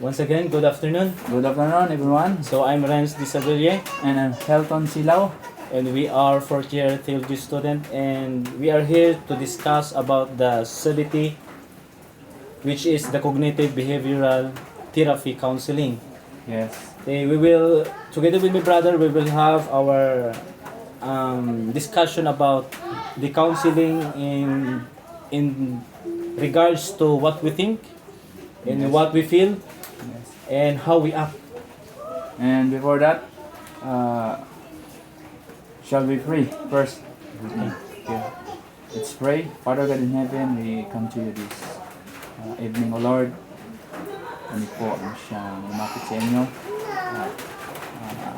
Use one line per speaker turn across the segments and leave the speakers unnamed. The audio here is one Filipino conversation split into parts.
Once again, good afternoon.
Good afternoon, everyone.
So I'm Renz Disabilie,
And I'm Helton Silao.
and we are fourth year theology student, and we are here to discuss about the CBT, which is the cognitive behavioral therapy counseling.
Yes.
We will, together with my brother, we will have our discussion about the counseling in regards to what we think and
Yes.
what we feel
Yes.
and how we act.
And before that, shall we pray first? Okay. Let's pray. Father God in heaven, we come to you this evening, O Lord. Kami po ang siyang umapit sa inyo.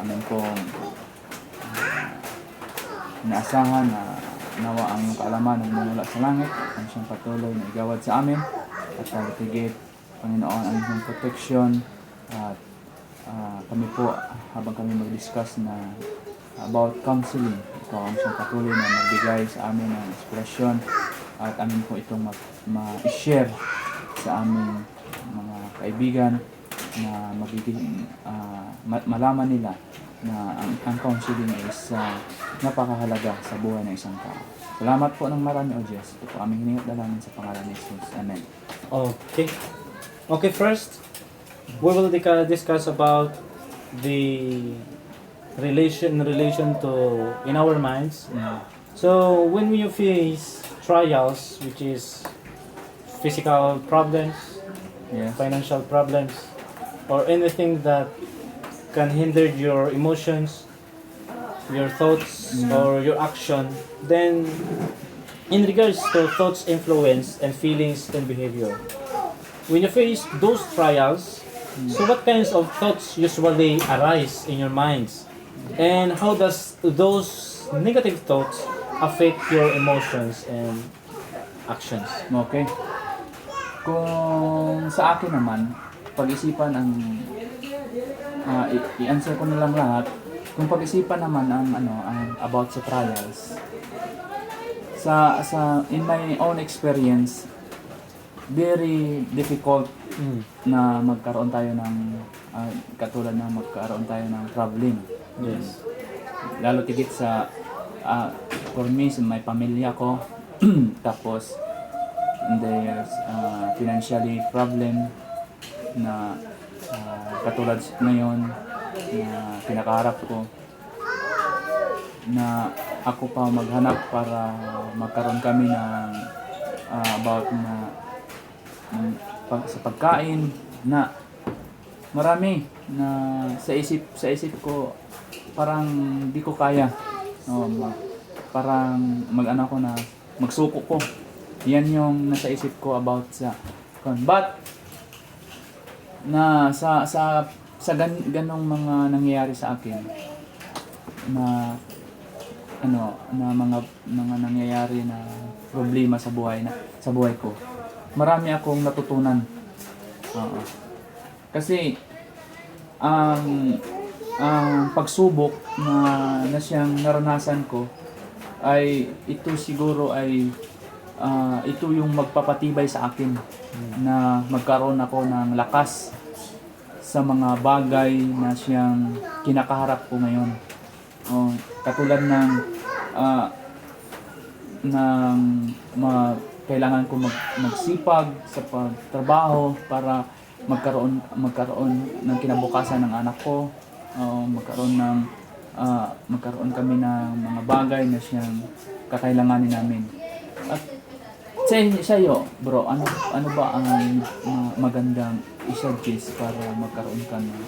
Amin pong inaasahan na nawa ang iyong kaalaman na mula sa langit. Ang siyang patuloy na igawad sa amin. At tigit, Panginoon, ang iyong protection. At kami po, habang kami mag-discuss na about counseling, ikaw ang siyang patuloy na magbigay sa amin ng inspirasyon at amin po itong ma-share sa aming mga kaibigan na magiging malaman nila na ang counseling is napakahalaga sa buhay ng isang tao. Salamat po ng marami, O Diyos. Ito po aming hiningat dalangin sa pangalan ni Jesus. Amen.
Okay, first, we will discuss about the relation to in our minds. So when you face trials, which is physical problems,
Yes.
financial problems, or anything that can hinder your emotions, your thoughts, or your action, then in regards to thoughts, influence, and feelings and behavior, when you face those trials, so what kinds of thoughts usually arise in your minds? And how does those negative thoughts affect your emotions and actions?
Okay. Kung sa akin naman, pag-isipan ang i-answer ko na lang lahat. Kung pag-isipan naman ang about sa trials. Sa in my own experience, very difficult na magkaroon tayo ng katulad ng magkaroon tayo ng traveling.
Yes.
Lalo tigit sa for me, sa may pamilya ko, tapos there's financially problem na katulad ngayon na pinakaharap ko na ako pa maghanap para magkaroon kami ng about na sa pagkain na marami na sa isip ko parang di ko kaya. Parang mag-ano ko na magsuko ko. Yan yung nasa isip ko about sa but na sa ganong mga nangyayari sa akin na na mga nangyayari na problema sa buhay ko. Marami akong natutunan. Kasi ang pagsubok na siyang naranasan ko ay ito siguro ay ito yung magpapatibay sa akin na magkaroon ako ng lakas sa mga bagay na siyang kinakaharap ko ngayon. Katulad ng kailangan ko magsipag sa pagtrabaho para magkaroon ng kinabukasan ng anak ko. Magkaroon kami ng mga bagay na siyang kakailanganin namin. At sa'yo, bro, ano ba ang magandang i-suggest para magkaroon ka ng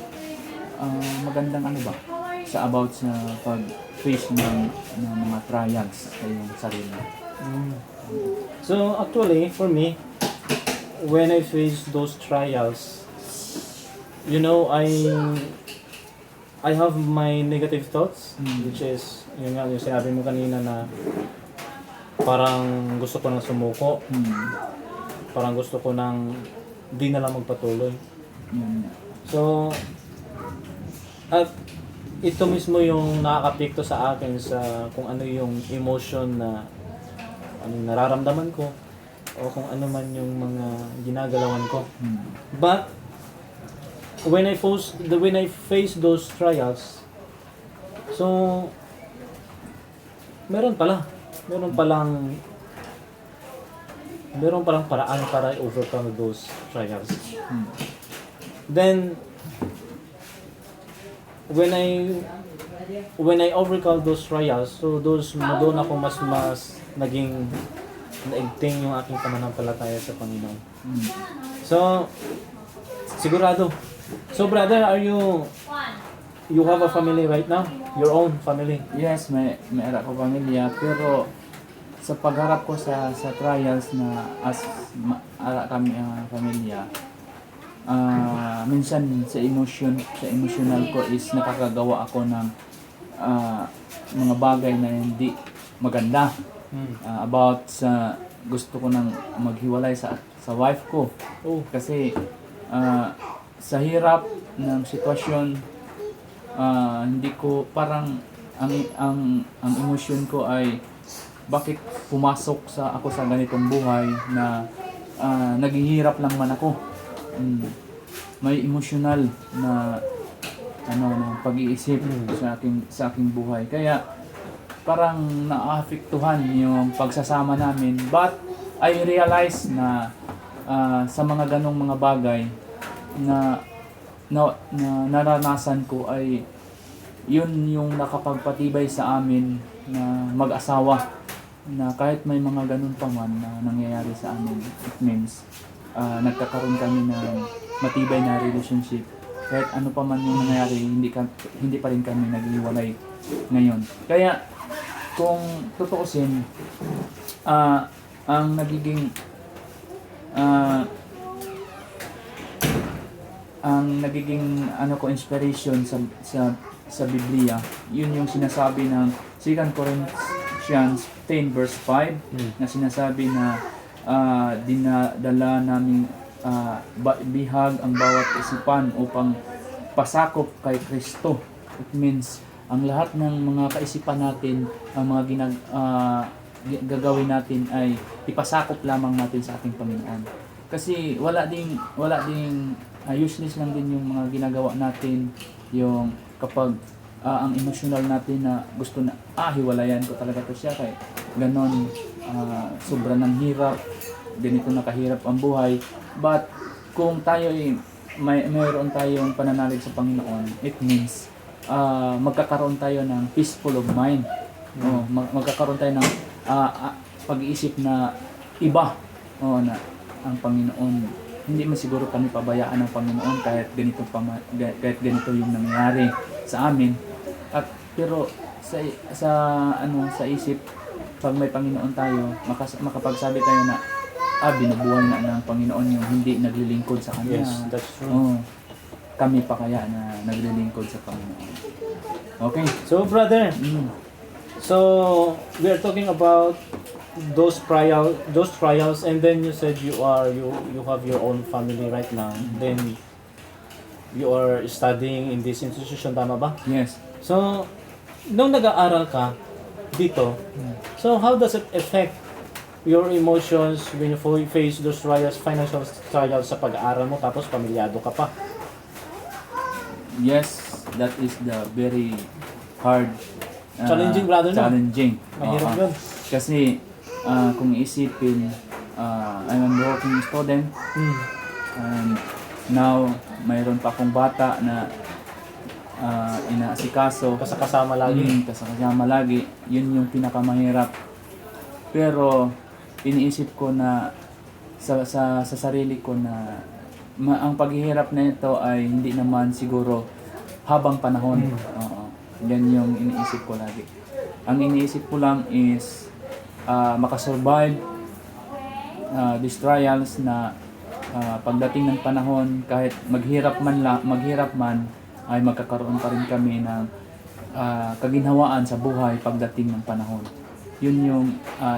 magandang sa about sa pag-face ng mga trials sa iyong sarili?
So actually, for me, when I face those trials, I have my negative thoughts, which is yung sinabi mo kanina na parang gusto ko nang sumuko, parang gusto ko nang di na lang magpatuloy. So, at ito mismo yung nakakapekto sa akin sa kung ano yung emotion na anong nararamdaman ko o kung ano man yung mga ginagalawan ko. But when I face those trials, so meron palang paraan para i-overcome those trials. Then when I overcome those trials, so doon ako mas naging naigting yung aking pananampalataya sa Panginoon. So sigurado. So brother, you have a family right now? Your own family?
Yes, may ara ko pamilya, pero sa pagharap ko sa trials na ara kami ang pamilya, minsan sa emotional ko is nakakagawa ako ng mga bagay na hindi maganda. About sa gusto ko nang maghiwalay sa wife ko. Kasi sa hirap ng sitwasyon, hindi ko parang ang emosyon ko ay bakit pumasok ako sa ganitong buhay na naghihirap lang man ako. May emotional na na pag-iisip sa aking buhay. Kaya parang naapektuhan yung pagsasama namin. But I realize na sa mga ganong mga bagay na naranasan ko ay yun yung nakapagpatibay sa amin na mag-asawa, na kahit may mga ganun pa man na nangyayari sa amin, it means nagkakaroon kami ng matibay na relationship. Kahit ano pa man yung nangyayari, hindi pa rin kami naghiwalay ngayon. Kaya kung tutuusin, ang nagiging inspiration sa Biblia, yun yung sinasabi ng 2 Corinthians 10 verse 5 na sinasabi na dinadala namin bihag ang bawat isipan upang pasakop kay Kristo. It means ang lahat ng mga kaisipan natin, ang mga gagawin natin ay ipasakop lamang natin sa ating Panginoon. Kasi wala ding useless lang din yung mga ginagawa natin, yung kapag ang emotional natin na gusto na hiwalayan ko talaga to siya kay ganon, sobra ng hirap, ganito na kahirap ang buhay. But kung tayo ay mayroon tayong pananalig sa Panginoon, it means magkakaroon tayo ng peaceful of mind. Magkakaroon tayo ng pag-iisip na iba, na ang Panginoon, hindi man siguro kami pabayaan ng Panginoon kahit ganito yung nangyayari sa amin. Pero sa isip, pag may Panginoon tayo, makapagsabi tayo na binubuhay na ng Panginoon yung hindi naglilingkod sa Kanya.
Yes, that's true.
Kami pa kaya na naglilingkod sa Panginoon. Okay.
So brother, so we are talking about those trials, and then you said you have your own family right now. Then you are studying in this institution, tama ba?
Yes.
So nung nag-aaral ka dito, so how does it affect your emotions when you face those trials, financial trials sa pag-aaral mo, tapos pamilyado ka pa?
Yes, that is the very hard.
Challenging, brother, no?
Challenging.
Mahirap yun.
Kasi kung isipin, I'm a working student, and now mayroon pa akong bata na inaasikaso.
Kasama lagi.
Kasama lagi. Yun yung pinakamahirap. Pero iniisip ko na sa sarili ko na ang paghihirap na ito ay hindi naman siguro habang panahon. Yan yung iniisip ko lagi. Ang iniisip ko lang is makasurvive these trials na pagdating ng panahon, kahit maghirap man ay magkakaroon pa rin kami ng kaginhawaan sa buhay pagdating ng panahon. Yun yung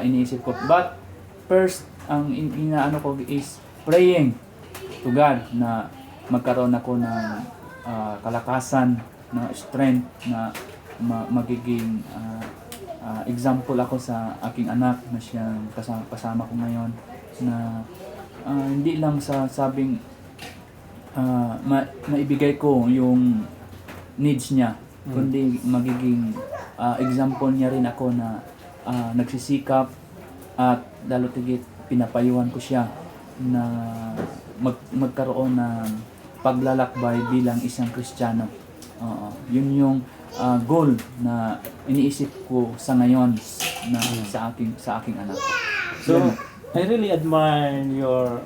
iniisip ko. But first, ang inaano ko is praying to God na magkaroon ako ng kalakasan, na strength, na magiging example ako sa aking anak na siyang kasama ko ngayon, na hindi lang sa sabing maibigay ko yung needs niya, kundi magiging example niya rin ako na nagsisikap at lalo tigit pinapayuhan ko siya na magkaroon ng paglalakbay bilang isang Kristiyano. Yun yung goal na iniisip ko sa ngayon na sa aking anak.
So, I really admire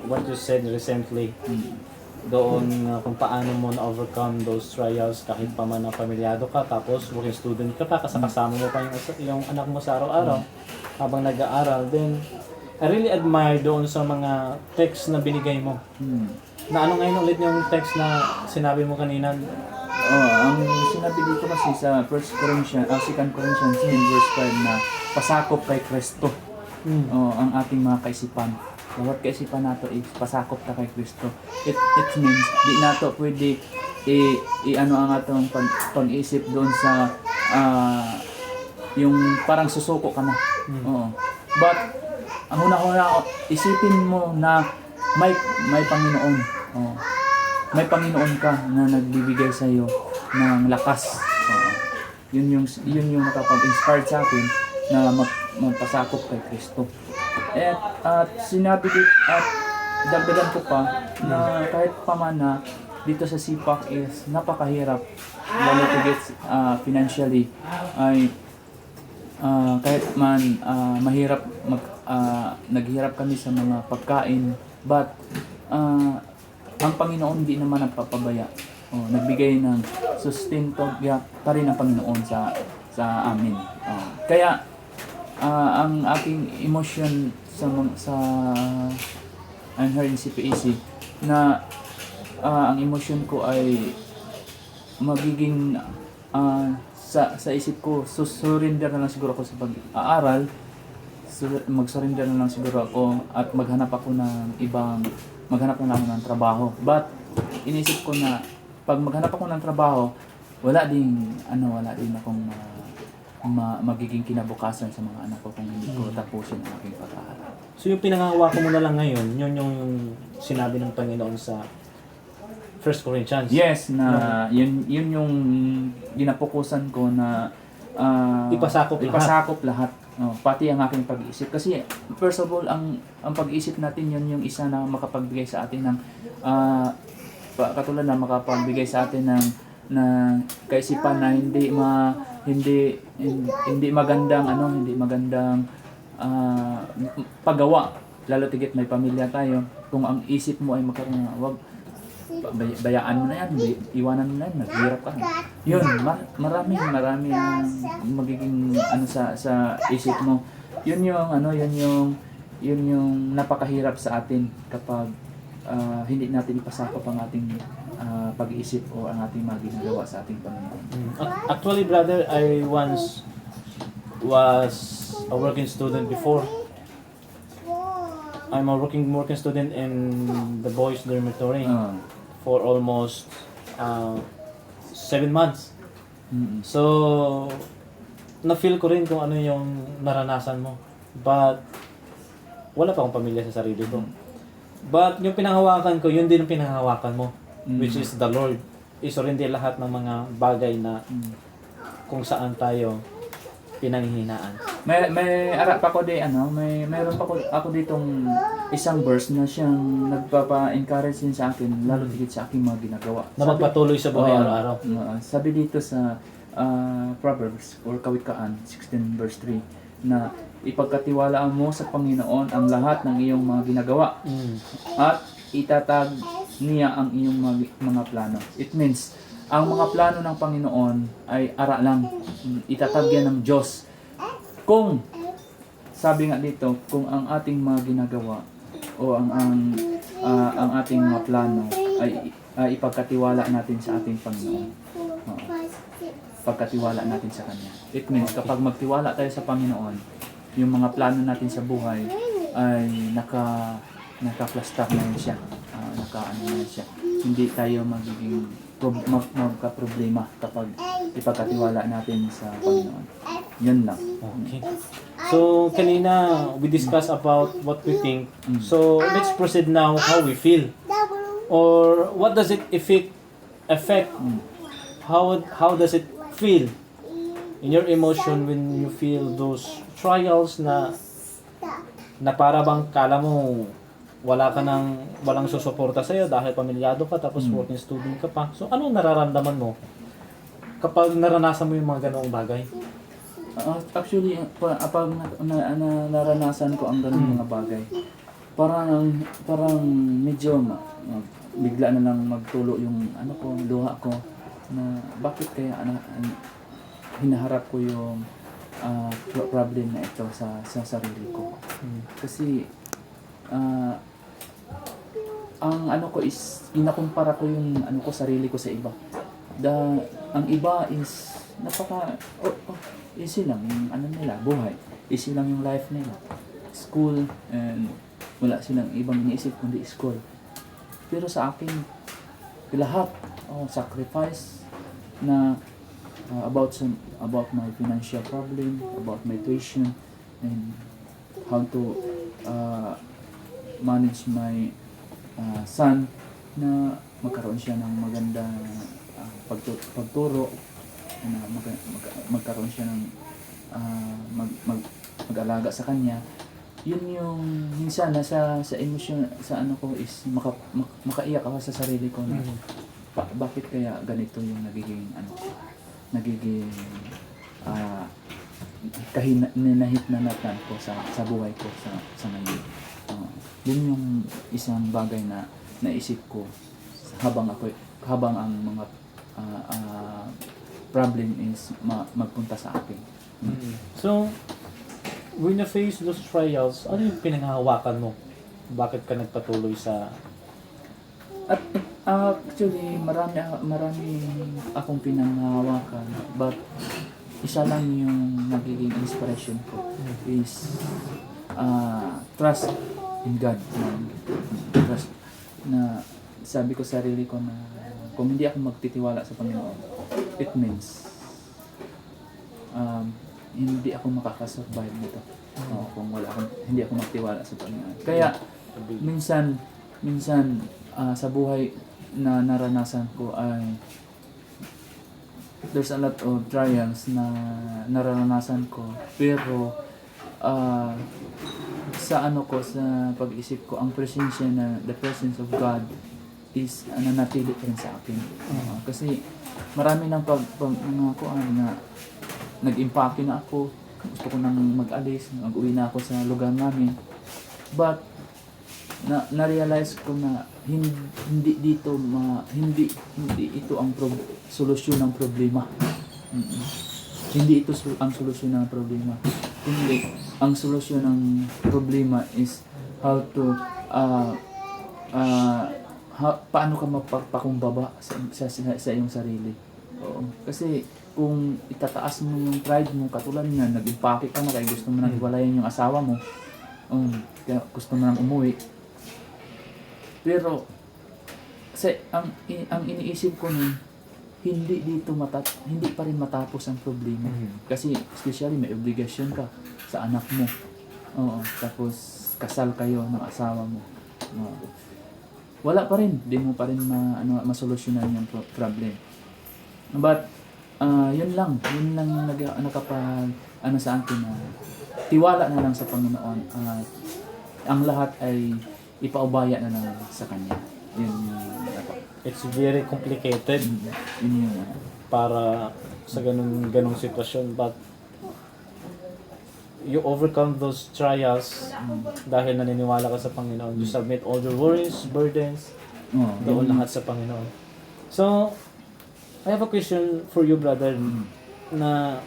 what you said recently. Doon kung paano mo na-overcome those trials kahit pa man na pamilyado ka, tapos working student ka pa, kasama mo pa yung anak mo sa araw-araw habang nag-aaral. Then, I really admire doon sa mga text na binigay mo. Na ano ngayon ulit yung text na sinabi mo kanina?
Ang sinabi dito kasi sa 2 Corinthians 10 verse 5 na pasakop kay Kristo. Ang ating mga kaisipan. Bawat kaisipan nato is pasakop ta kay Kristo. It means di nato pwede ano ang atong pag-isip doon sa yung parang susuko ka na. But ang una-una isipin mo na may Panginoon. May Panginoon ka na nagbibigay sa iyo ng lakas. Yun yung nakapag-inspire sa akin na magpasakop kay Kristo. At sinabi dito at dagdagan ko pa na kahit pa man na dito sa CPAC is napakahirap lalo tigit financially ay kahit man mahirap naghirap kami sa mga pagkain, but ang Panginoon hindi naman nagpapabaya. Nagbigay ng sustento pa rin ang Panginoon sa amin. Kaya ang aking emotion sa I'm here in CPAC na ang emotion ko ay magiging sa isip ko surrender na lang siguro ako sa pag-aaral, mag-surrender na lang siguro ako at maghanap na lang ako ng trabaho. But inisip ko na pag maghanap ako ng trabaho, wala din akong magiging kinabukasan sa mga anak ko kung hindi ko tapusin ang aking pag-aaral.
So yung pinangahawakan mo na lang ngayon, yun yung sinabi ng Panginoon sa 1 Corinthians.
Yes, na yun yung ginapokusan ko na ipasakop lahat. Pati ang aking pag-iisip. Kasi first of all, ang pag-iisip natin yun yung isa na makapagbigay sa atin ng katulad na makapagbigay sa atin ng kaisipan na hindi magandang paggawa, lalo tigit may pamilya tayo. Kung ang isip mo ay wag bayaan mo na yan, iwanan mo na yan, naghirap ka. Yun, marami ang magiging sa isip mo. Yun yung napakahirap sa atin kapag hindi natin ipasakop ang ating pag-iisip o ang ating mga ginagawa sa ating Panginoon.
Actually, brother, I once was a working student before. I'm a working student in the boys' dormitory for almost 7 months. So, na-feel ko rin kung ano yung naranasan mo. But, wala pa akong pamilya sa sarili ko. But, yung pinanghawakan ko, yun din yung pinanghawakan mo. Which is the Lord. Isurrender lahat ng mga bagay na kung saan tayo pinanghihinaan.
May ara pa ko mayroon pa ako ditong isang verse na siyang nagpapa-encourage din sa akin, lalo tigit sa aking mga ginagawa.
Na magpatuloy sa buhay araw-araw.
Sabi dito sa Proverbs or Kawikaan 16 verse 3 na ipagkatiwalaan mo sa Panginoon ang lahat ng iyong mga ginagawa at itatag niya ang iyong mga plano. It means ang mga plano ng Panginoon ay ara lang. Itatag yan ng Diyos. Kung, sabi nga dito, kung ang ating mga ginagawa o ang ating mga plano ay ipagkatiwala natin sa ating Panginoon. Pagkatiwala natin sa Kanya. It means, kapag magtiwala tayo sa Panginoon, yung mga plano natin sa buhay ay naka-plastar na yun siya. Naka-ano na yun siya. Hindi tayo magiging magka-problema kapag ipagkatiwala natin sa Panginoon. Yun lang.
Okay. So, kanina we discussed about what we think. So, let's proceed now how we feel. Or what does it affect? How does it feel in your emotion when you feel those trials na para bang kala mo walang susuporta sa iyo dahil pamilyado ka tapos working student ka pa. So ano nararamdaman mo kapag naranasan mo yung mga ganoong bagay?
Actually, pag naranasan ko ang ganung mga bagay, parang medyo bigla na lang magtulo yung luha ko na bakit kaya hinaharap ko yung problem na ito sa sarili ko. Kasi ang ko is inakumpara ko yung sarili ko sa iba. Ang iba is easy lang yung nila, buhay. Easy lang yung life nila. School, and wala silang ibang iniisip kundi school. Pero sa akin, lahat, sacrifice na about my financial problem, about my tuition, and how to manage my son na magkaroon siya ng magandang pagturo, na magkaroon siya ng mag-alaga sa kanya. Yun yung minsan nasa emosyon sa ko is makaiyak ako sa sarili ko na bakit kaya ganito yung nagiging kahinahitnanatan ko sa buhay ko sa ngayon. Yun yung isang bagay na naisip ko habang ang mga problem is magpunta sa akin.
So, when you face those trials, ano yung pinanghahawakan mo? Bakit ka nagpatuloy sa...
At actually, marami akong pinanghahawakan, but isa lang yung nagiging inspiration ko is trust in God. Trust na sabi ko sa sarili ko na kung hindi ako magtitiwala sa Panginoon, it means hindi ako makakasurvive nito. Kung hindi ako magtiwala sa Panginoon. Kaya minsan sa buhay na naranasan ko ay there's a lot of trials na naranasan ko, pero sa sa pag-isip ko, ang presensya the presence of God is nanatili pa rin sa akin. Kasi marami ng mga kuan na nag-impake na ako, gusto ko nang mag-alis, mag-uwi na ako sa lugar namin. But na-realize ko na hindi ito ang solusyon ng problema. Hindi ito ang solusyon ng problema. Kundi ang solusyon ng problema is how to paano ka magpapakumbaba sa iyong sarili. Kasi kung itataas mo yung pride mo, katulad nga, nag-impake ka na kaya gusto mo nang hiwalayan yung asawa mo, kaya gusto mo nang umuwi. Pero ang iniisip ko nun, hindi pa rin matapos ang problema. Kasi especially may obligasyon ka sa anak mo. Tapos kasal kayo ng asawa mo. Wala pa rin, di mo pa rin masolusyonan yung problem. But yun lang nakapag sa akin na tiwala na lang sa Panginoon at ang lahat ay ipaubaya na lang sa Kanya. Yun
It's very complicated
yun
para sa ganung sitwasyon, but you overcome those trials dahil naniniwala ka sa Panginoon. You submit all your worries, burdens, doon lahat sa Panginoon. So, I have a question for you, brother, na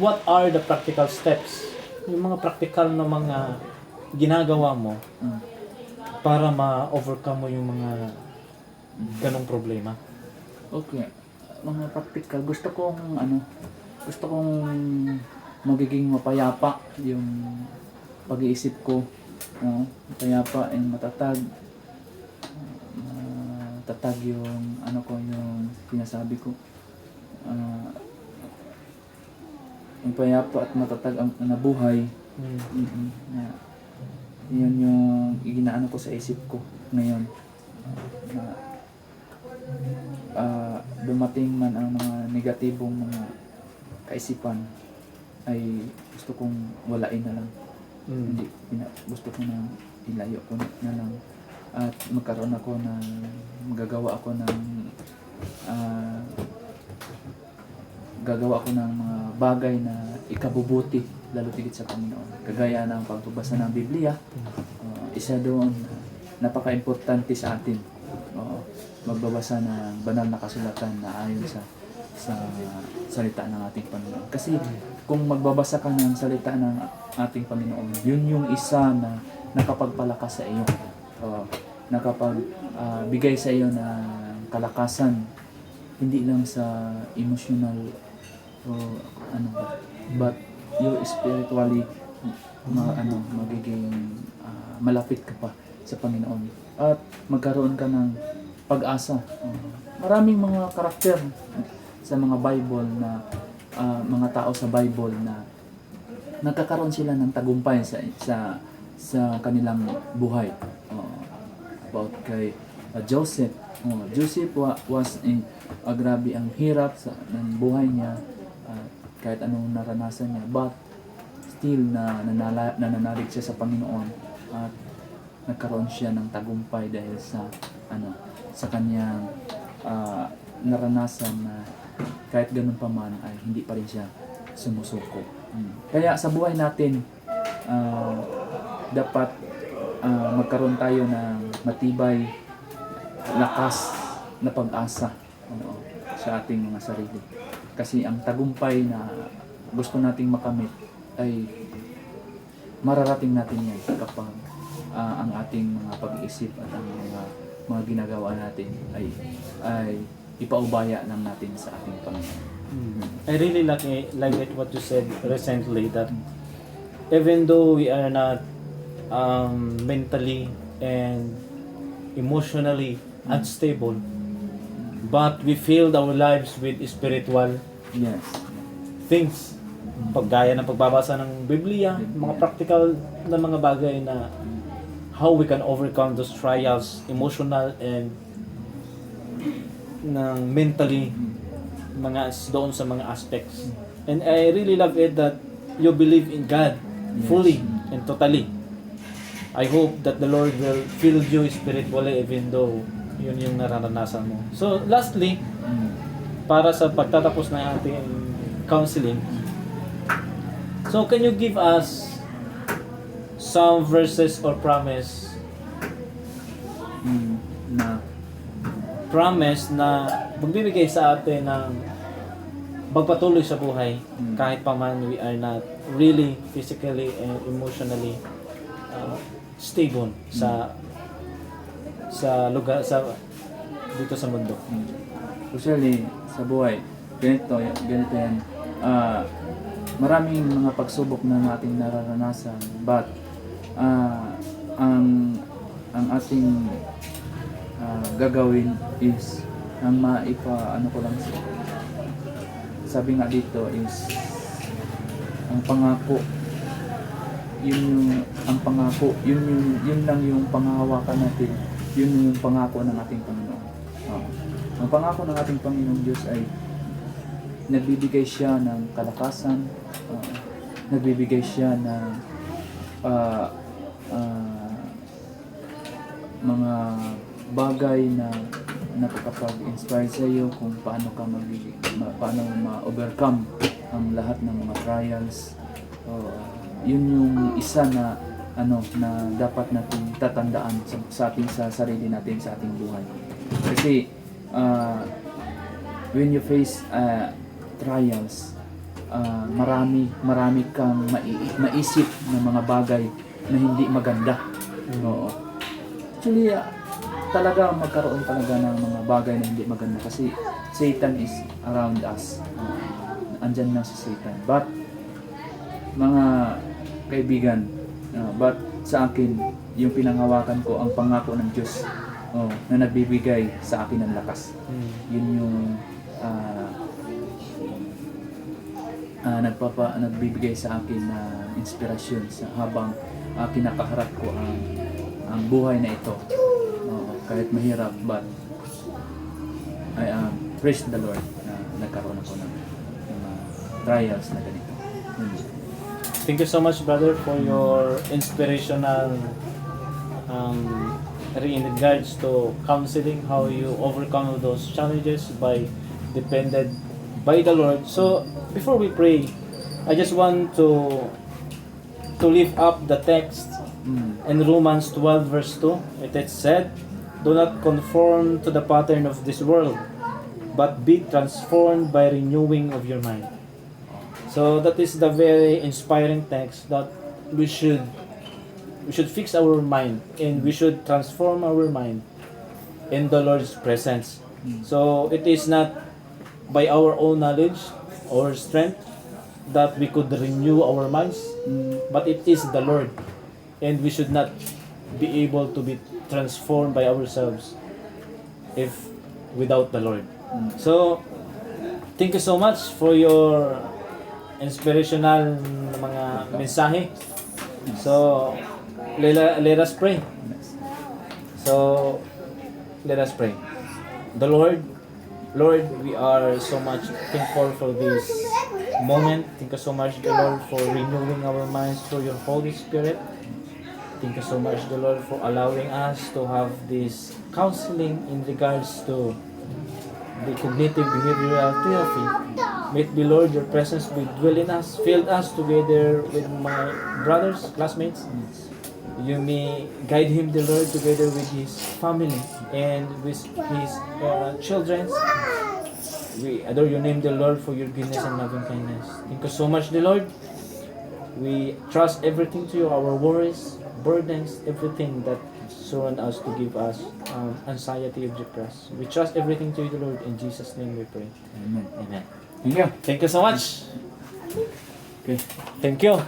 what are the practical steps, yung mga practical na mga ginagawa mo para ma-overcome mo yung mga ganong problema?
Okay. Mga practical, gusto kong magiging mapayapa yung pag-iisip ko. Mapayapa and matatag. Matatag yung yung sinasabi ko. Mapayapa at matatag ang nabuhay. Yun yung ginaano ko sa isip ko ngayon. dumating man ang mga negatibong mga kaisipan, ay gusto kong walain na lang. Hindi, gusto ko na ilayo ko na lang. At magkaroon ako ng, gagawa ako ng mga bagay na ikabubuti lalo tigit sa Panginoon. Kagaya ng pagbabasa ng Biblia, isa doon napaka-importante sa atin. Magbabasa ng banal na kasulatan na ayon sa salita ng ating Panginoon. Kasi kung magbabasa ka ng salita ng ating Panginoon, yun yung isa na nakapagpalakas sa iyo. Nakapagbigay sa iyo ng kalakasan, hindi lang sa emotional but you spiritually magiging malapit ka pa sa Panginoon at magkaroon ka ng pag-asa. Maraming mga karakter sa mga Bible na mga tao sa Bible na nagkakaroon sila ng tagumpay sa kanilang buhay. About kay Joseph. Joseph was grabe ang hirap ng buhay niya, kahit anong naranasan niya, but still nananalig siya sa Panginoon at nagkaroon siya ng tagumpay dahil sa kanyang naranasan na kahit ganun pa man ay hindi pa rin siya sumusuko. Kaya sa buhay natin dapat magkaroon tayo ng matibay, lakas na pag-asa sa ating mga sarili. Kasi ang tagumpay na gusto nating makamit ay mararating natin yan kapag ang ating mga pag-iisip at ang mga ginagawa natin ay ipaubaya lang natin sa ating Panginoon.
I really like what you said recently, that even though we are not mentally and emotionally unstable, but we filled our lives with spiritual things. Paggaya ng pagbabasa ng Biblia, mga practical na mga bagay na how we can overcome those trials, emotional and mentally, doon sa mga aspects. And I really love it that you believe in God fully and totally. I hope that the Lord will fill you spiritually even though yun yung nararanasan mo. So lastly, para sa pagtatapos ng ating counseling, so can you give us some verses or promise na magbibigay sa atin ng magpatuloy sa buhay kahit pa man we are not really physically and emotionally stable sa lugar dito sa mundo.
Usually sa buhay ganito yan, maraming mga pagsubok na ating nararanasan, but ang ating gagawin is ang sabi nga dito is ang pangako, yun lang yung panghahawakan natin, yun yung pangako ng ating Panginoon. Ang pangako ng ating Panginoong Diyos ay nagbibigay siya ng kalakasan, nagbibigay siya ng mga bagay na nakakapag-inspire sa iyo kung paano ma-overcome ang lahat ng mga trials. Yun yung isa na na dapat natin tatandaan sa sarili natin, sa ating buhay. Kasi when you face trials, marami kang maisip ng mga bagay na hindi maganda. Actually, talaga magkaroon talaga ng mga bagay na hindi maganda kasi Satan is around us. Andyan lang si Satan. But mga kaibigan, but sa akin, yung pinanghawakan ko ang pangako ng Diyos na nagbibigay sa akin ng lakas. Yun yung nagbibigay sa akin na inspirasyon habang kinakaharap ko ang buhay na ito. Kahit mahirap, but I am praise the Lord na nagkaroon ako ng mga trials na ganito.
Thank you so much, brother, for your inspirational in regards to counseling, how you overcome those challenges by depended by the Lord. So before we pray, I just want to lift up the text in Romans 12 verse 2. It is said, "Do not conform to the pattern of this world, but be transformed by renewing of your mind." So that is the very inspiring text that we should fix our mind and we should transform our mind in the Lord's presence. So it is not by our own knowledge or strength that we could renew our minds, but it is the Lord, and we should not be able to be transformed by ourselves if without the Lord. So thank you so much for your inspirational mga mensahe. So let us pray. So let us pray. The Lord, we are so much thankful for this moment. Thank you so much, the Lord, for renewing our minds through your Holy Spirit. Thank you so much, the Lord, for allowing us to have this counseling in regards to the cognitive behavioral therapy. May it be, Lord, your presence will dwell in us, fill us together with my brothers, classmates. You may guide him, the Lord, together with his family and with his children. We adore your name, the Lord, for your goodness and loving kindness. Thank you so much, the Lord. We trust everything to you, our worries, burdens, everything that surround us to give us anxiety of depress. We trust everything to you, the Lord. In Jesus' name we pray.
Amen.
Amen.
Thank you.
Thank you so much.
Okay.
Thank you.